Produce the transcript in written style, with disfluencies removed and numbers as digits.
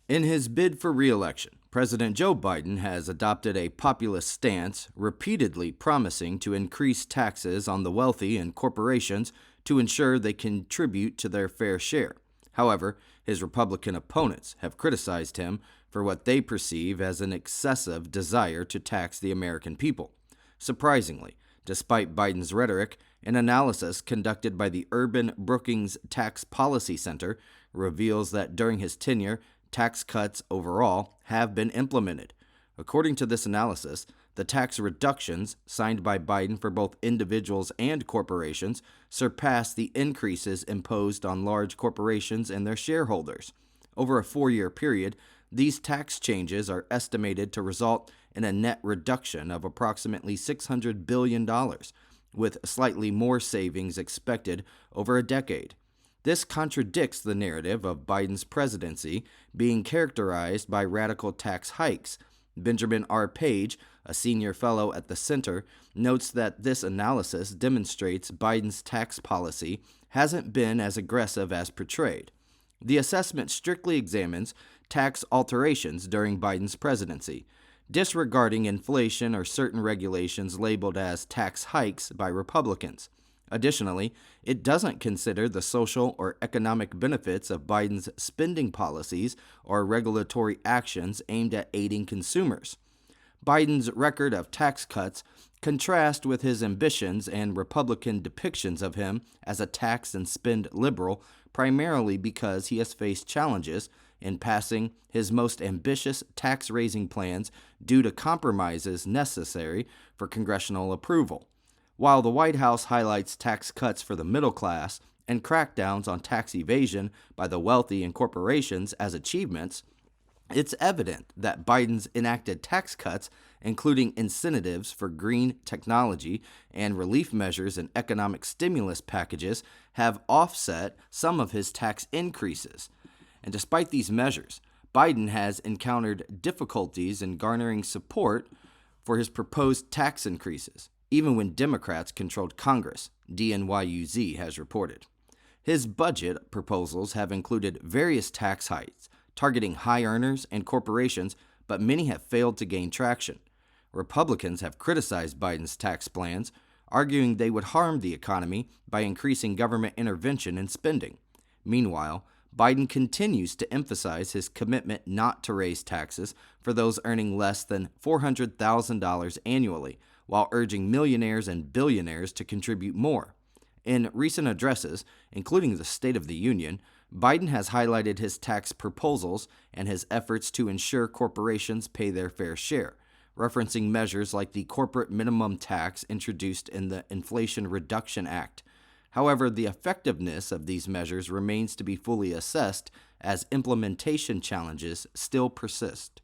In his bid for re-election, President Joe Biden has adopted a populist stance, repeatedly promising to increase taxes on the wealthy and corporations to ensure they contribute to their fair share. However, his Republican opponents have criticized him for what they perceive as an excessive desire to tax the American people. Surprisingly, despite Biden's rhetoric, an analysis conducted by the Urban-Brookings Tax Policy Center reveals that during his tenure, tax cuts overall have been implemented. According to this analysis, the tax reductions signed by Biden for both individuals and corporations surpass the increases imposed on large corporations and their shareholders. Over a 4-year period, these tax changes are estimated to result in a net reduction of approximately $600 billion, with slightly more savings expected over a decade. This contradicts the narrative of Biden's presidency being characterized by radical tax hikes. Benjamin R. Page, a senior fellow at the center, notes that this analysis demonstrates Biden's tax policy hasn't been as aggressive as portrayed. The assessment strictly examines tax alterations during Biden's presidency, disregarding inflation or certain regulations labeled as tax hikes by Republicans. Additionally, it doesn't consider the social or economic benefits of Biden's spending policies or regulatory actions aimed at aiding consumers. Biden's record of tax cuts contrast with his ambitions and Republican depictions of him as a tax and spend liberal, primarily because he has faced challenges in passing his most ambitious tax-raising plans due to compromises necessary for congressional approval. While the White House highlights tax cuts for the middle class and crackdowns on tax evasion by the wealthy and corporations as achievements, it's evident that Biden's enacted tax cuts, including incentives for green technology and relief measures and economic stimulus packages, have offset some of his tax increases. And despite these measures, Biden has encountered difficulties in garnering support for his proposed tax increases, even when Democrats controlled Congress, DNYUZ has reported. His budget proposals have included various tax hikes targeting high earners and corporations, but many have failed to gain traction. Republicans have criticized Biden's tax plans, arguing they would harm the economy by increasing government intervention and spending. Meanwhile, Biden continues to emphasize his commitment not to raise taxes for those earning less than $400,000 annually, while urging millionaires and billionaires to contribute more. In recent addresses, including the State of the Union, Biden has highlighted his tax proposals and his efforts to ensure corporations pay their fair share, referencing measures like the corporate minimum tax introduced in the Inflation Reduction Act. However, the effectiveness of these measures remains to be fully assessed as implementation challenges still persist.